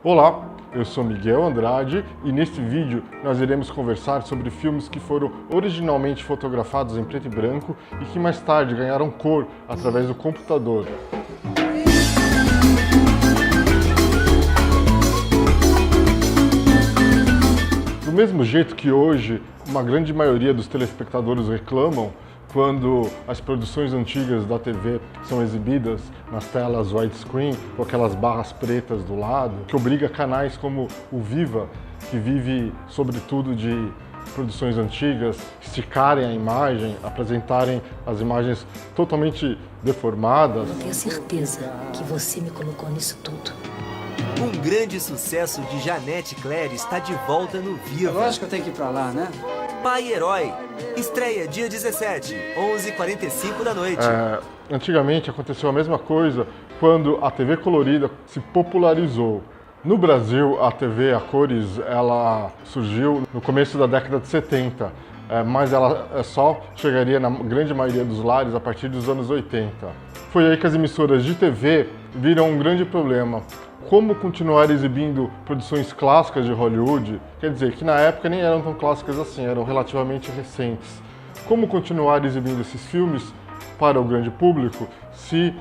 Olá, eu sou Miguel Andrade e neste vídeo nós iremos conversar sobre filmes que foram originalmente fotografados em preto e branco e que mais tarde ganharam cor através do computador. Do mesmo jeito que hoje uma grande maioria dos telespectadores reclamam quando as produções antigas da TV são exibidas nas telas widescreen, com aquelas barras pretas do lado, que obriga canais como o Viva, que vive sobretudo de produções antigas, esticarem a imagem, apresentarem as imagens totalmente deformadas. Eu tenho certeza que você me colocou nisso tudo. Um grande sucesso de Janete Claire está de volta no Viva. Lógico que eu tenho que ir pra lá, né? Pai Herói. Estreia dia 17, 11h45 da noite. Antigamente aconteceu a mesma coisa quando a TV colorida se popularizou. No Brasil, a TV a cores ela surgiu no começo da década de 70, mas ela só chegaria na grande maioria dos lares a partir dos anos 80. Foi aí que as emissoras de TV viram um grande problema. Como continuar exibindo produções clássicas de Hollywood, quer dizer, que na época nem eram tão clássicas assim, eram relativamente recentes. Como continuar exibindo esses filmes para o grande público se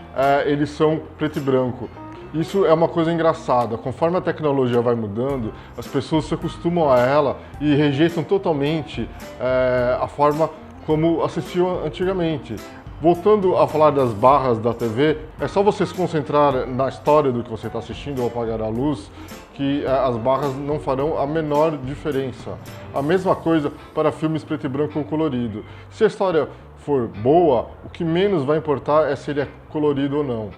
eles são preto e branco? Isso é uma coisa engraçada. Conforme a tecnologia vai mudando, as pessoas se acostumam a ela e rejeitam totalmente a forma como assistiam antigamente. Voltando a falar das barras da TV, é só você se concentrar na história do que você está assistindo ou apagar a luz, que as barras não farão a menor diferença. A mesma coisa para filmes preto e branco ou colorido. Se a história for boa, o que menos vai importar é se ele é colorido ou não.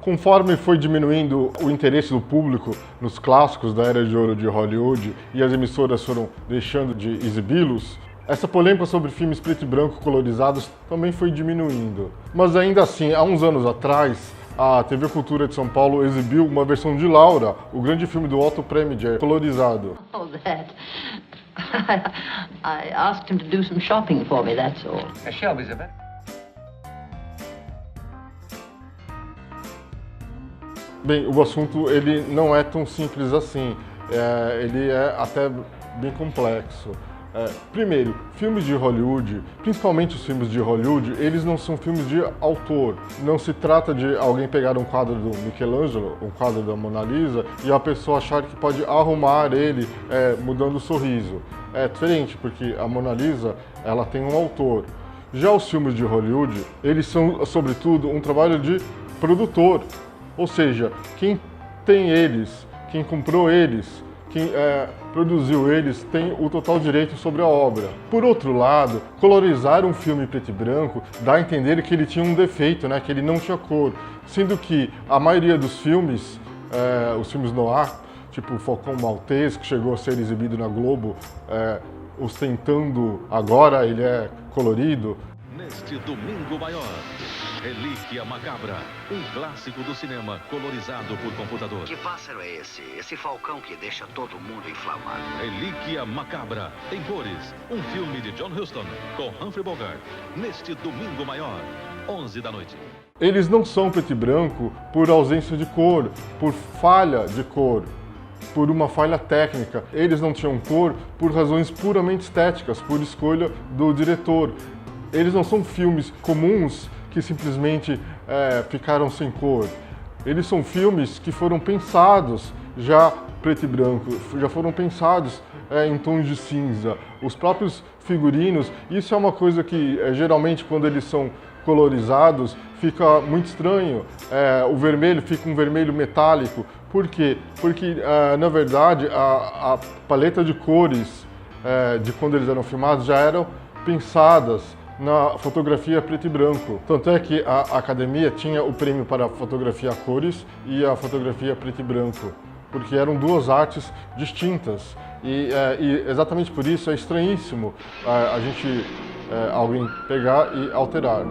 Conforme foi diminuindo o interesse do público nos clássicos da Era de Ouro de Hollywood e as emissoras foram deixando de exibi-los, essa polêmica sobre filmes preto e branco colorizados também foi diminuindo. Mas ainda assim, há uns anos atrás, a TV Cultura de São Paulo exibiu uma versão de Laura, o grande filme do Otto Preminger, colorizado. Oh, that. I asked him to do some shopping for me, that's all. Shelby's a bit. Bem, o assunto ele não é tão simples assim, ele é até bem complexo. Primeiro, filmes de Hollywood, principalmente os filmes de Hollywood, eles não são filmes de autor. Não se trata de alguém pegar um quadro do Michelangelo, um quadro da Mona Lisa, e a pessoa achar que pode arrumar ele mudando o sorriso. É diferente, porque a Mona Lisa ela tem um autor. Já os filmes de Hollywood, eles são, sobretudo, um trabalho de produtor. Ou seja, quem tem eles, quem comprou eles, quem produziu eles, tem o total direito sobre a obra. Por outro lado, colorizar um filme preto e branco dá a entender que ele tinha um defeito, né? Que ele não tinha cor. Sendo que a maioria dos filmes, os filmes noir, tipo o Falcão Maltês, que chegou a ser exibido na Globo, ostentando agora, ele é colorido. Neste domingo maior, Relíquia Macabra, um clássico do cinema colorizado por computador. Que pássaro é esse? Esse falcão que deixa todo mundo inflamado. Relíquia Macabra, em cores, um filme de John Huston com Humphrey Bogart. Neste domingo maior, 11 da noite. Eles não são preto e branco por ausência de cor, por falha de cor, por uma falha técnica. Eles não tinham cor por razões puramente estéticas, por escolha do diretor. Eles não são filmes comuns que simplesmente ficaram sem cor. Eles são filmes que foram pensados já preto e branco, já foram pensados em tons de cinza. Os próprios figurinos, isso é uma coisa que geralmente quando eles são colorizados fica muito estranho. O vermelho fica um vermelho metálico. Por quê? Porque na verdade a paleta de cores de quando eles eram filmados já eram pensadas na fotografia preto e branco. Tanto é que a academia tinha o prêmio para a fotografia a cores e a fotografia preto e branco, porque eram duas artes distintas. E exatamente por isso é estranhíssimo a gente alguém pegar e alterar.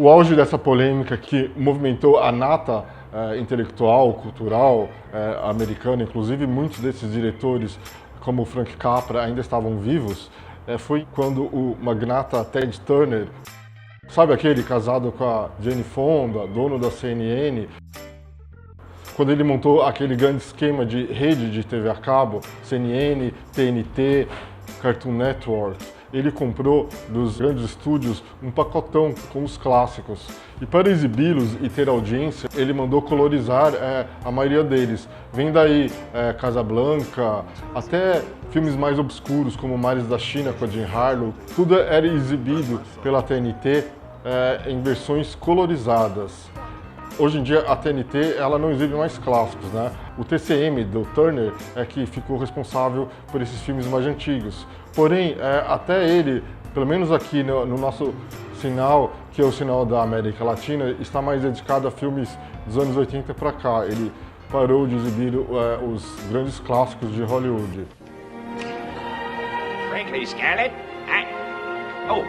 O auge dessa polêmica que movimentou a nata intelectual, cultural americana, inclusive muitos desses diretores, como Frank Capra, ainda estavam vivos, foi quando o magnata Ted Turner, sabe aquele casado com a Jane Fonda, dono da CNN, quando ele montou aquele grande esquema de rede de TV a cabo, CNN, TNT, Cartoon Network, ele comprou dos grandes estúdios um pacotão com os clássicos. E para exibi-los e ter audiência, ele mandou colorizar a maioria deles. Vem daí Casablanca, até filmes mais obscuros como Mares da China com a Jean Harlow. Tudo era exibido pela TNT em versões colorizadas. Hoje em dia a TNT ela não exibe mais clássicos, né? O TCM do Turner é que ficou responsável por esses filmes mais antigos. Porém, até ele, pelo menos aqui no nosso sinal, que é o sinal da América Latina, está mais dedicado a filmes dos anos 80 para cá. Ele parou de exibir os grandes clássicos de Hollywood. Frankly, Scarlett, Oh.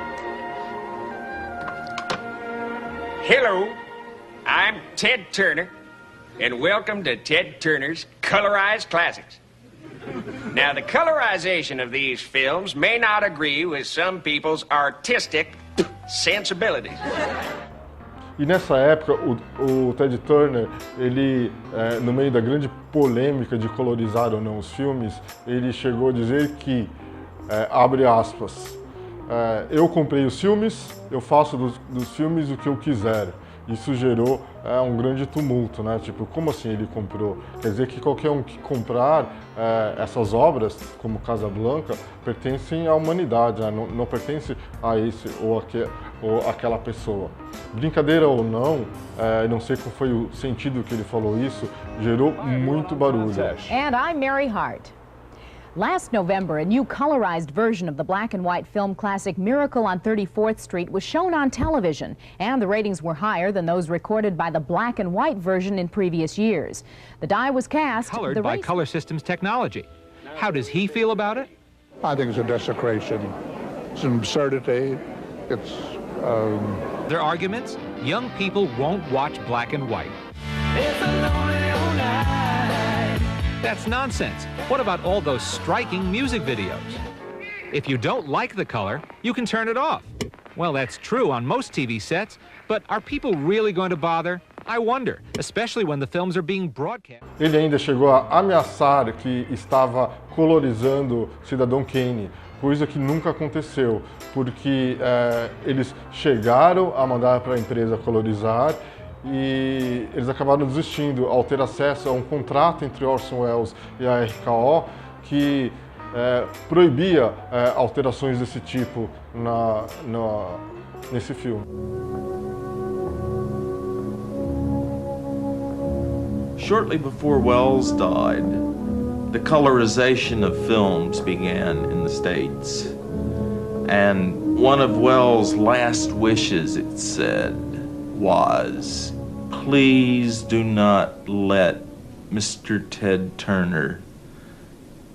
Hello, I'm Ted Turner, and welcome to Ted Turner's Colorized Classics. Now, the colorization of these films may not agree with some people's artistic sensibilities. E nessa época, o Ted Turner, ele, no meio da grande polêmica de colorizar ou não os filmes, ele chegou a dizer que, abre aspas, eu comprei os filmes, eu faço dos filmes o que eu quiser. Isso gerou um grande tumulto, né? Tipo, como assim ele comprou? Quer dizer que qualquer um que comprar essas obras, como Casablanca, pertencem à humanidade, né? Não pertence a esse ou aquela pessoa. Brincadeira ou não, não sei qual foi o sentido que ele falou isso, gerou muito barulho. And I'm Mary Hart. Last November, a new colorized version of the black and white film classic Miracle on 34th Street was shown on television, and the ratings were higher than those recorded by the black and white version in previous years. The die was cast... Colored by Color Systems technology. How does he feel about it? I think it's a desecration. It's an absurdity. It's... Their arguments? Young people won't watch black and white. That's nonsense. What about all those striking music videos? If you don't like the color, you can turn it off. Well, that's true on most TV sets, but are people really going to bother? I wonder, especially when the films are being broadcast. Ele ainda chegou a ameaçar que estava colorizando Cidadão Kane, coisa que nunca aconteceu, porque eles chegaram a mandar para a empresa colorizar e eles acabaram desistindo ao ter acesso a um contrato entre Orson Welles e a RKO que proibia alterações desse tipo nesse filme. Shortly before Welles died, the colorization of films began in the States. And one of Welles' last wishes, it said, was, please do not let Mr. Ted Turner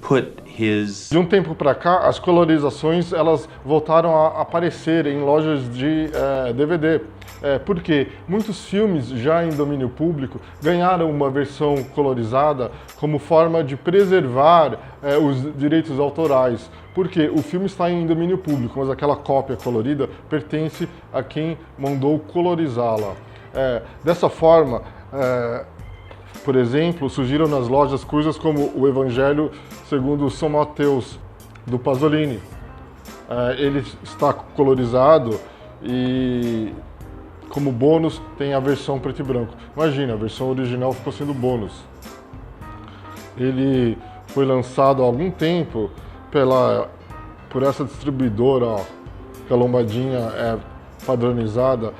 put his... De um tempo para cá, as colorizações elas voltaram a aparecer em lojas de DVD. Porque muitos filmes já em domínio público ganharam uma versão colorizada como forma de preservar os direitos autorais. Porque o filme está em domínio público, mas aquela cópia colorida pertence a quem mandou colorizá-la. Dessa forma, por exemplo, surgiram nas lojas coisas como o Evangelho segundo São Mateus, do Pasolini. Ele está colorizado e, como bônus, tem a versão preto e branco. Imagina, a versão original ficou sendo bônus. Ele foi lançado há algum tempo por essa distribuidora, ó, que a lombadinha é padronizada.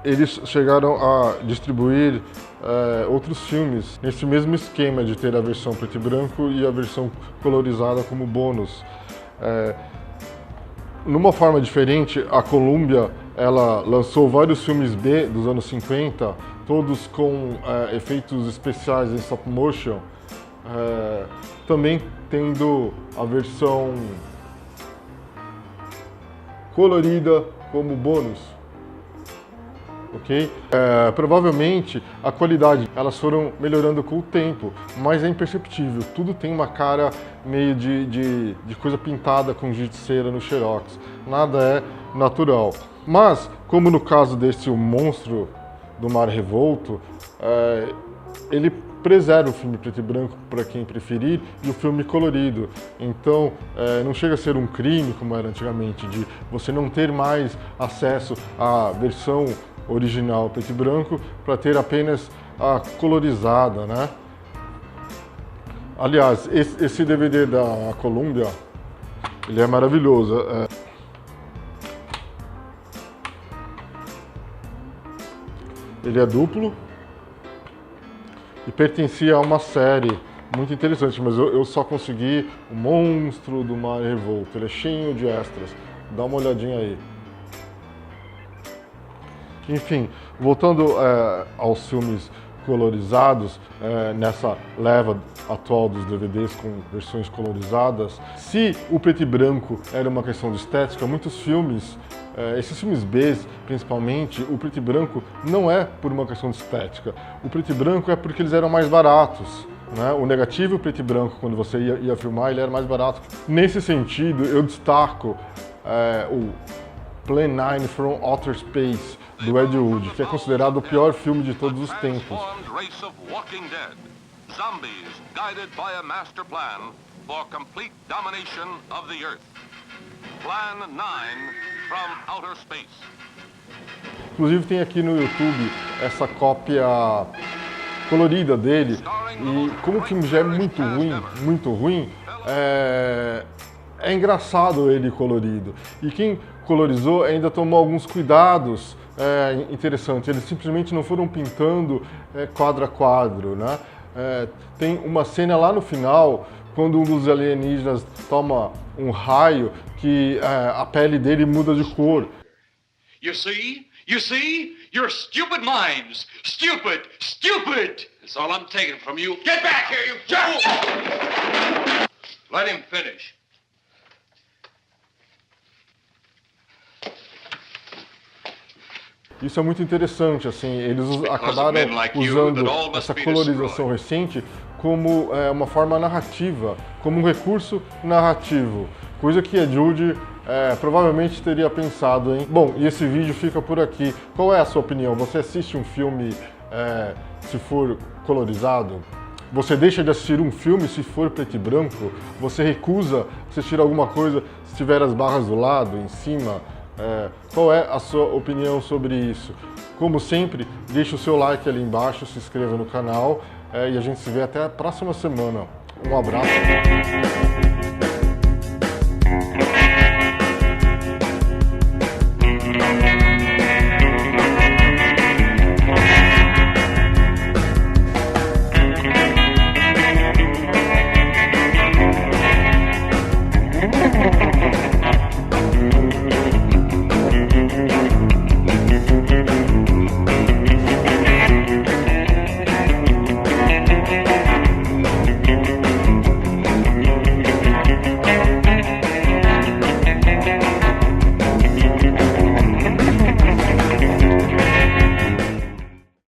Eles chegaram a distribuir outros filmes nesse mesmo esquema de ter a versão preto e branco e a versão colorizada como bônus. Numa forma diferente, a Columbia ela lançou vários filmes B dos anos 50, todos com efeitos especiais em stop motion, também tendo a versão colorida como bônus. ok? Provavelmente a qualidade, elas foram melhorando com o tempo, mas é imperceptível. Tudo tem uma cara meio de coisa pintada com giz de cera no Xerox. Nada é natural. Mas, como no caso desse O Monstro do Mar Revolto, ele preserva o filme preto e branco para quem preferir e o filme colorido. Então, não chega a ser um crime, como era antigamente, de você não ter mais acesso à versão original preto e branco para ter apenas a colorizada, né? Aliás, esse DVD da Columbia, ele é maravilhoso. Ele é duplo e pertencia a uma série muito interessante, mas eu só consegui O Monstro do Mar Revolto. Ele é cheio de extras. Dá uma olhadinha aí. Enfim, voltando aos filmes colorizados, nessa leva atual dos DVDs com versões colorizadas, se o preto e branco era uma questão de estética, muitos filmes, esses filmes B, principalmente, o preto e branco não é por uma questão de estética. O preto e branco é porque eles eram mais baratos, né? O negativo e o preto e branco, quando você ia filmar, ele era mais barato. Nesse sentido, eu destaco o Plan 9 from Outer Space, do Ed Wood, que é considerado o pior filme de todos os tempos. Inclusive tem aqui no YouTube essa cópia colorida dele, e como o filme já é muito ruim, é engraçado ele colorido. E quem colorizou ainda tomou alguns cuidados interessantes. Eles simplesmente não foram pintando quadro a quadro, né? Tem uma cena lá no final, quando um dos alienígenas toma um raio, que a pele dele muda de cor. You see? You're stupid minds. Stupid! That's all I'm taking from you. Get back here, you jerk! Let him finish. Isso é muito interessante, assim, eles acabaram usando essa colorização recente como uma forma narrativa, como um recurso narrativo, coisa que a Judy provavelmente teria pensado em. Bom, e esse vídeo fica por aqui. Qual é a sua opinião? Você assiste um filme se for colorizado? Você deixa de assistir um filme se for preto e branco? Você recusa assistir alguma coisa se tiver as barras do lado, em cima? Qual é a sua opinião sobre isso? Como sempre, deixe o seu like ali embaixo, se inscreva no canal e a gente se vê até a próxima semana. Um abraço.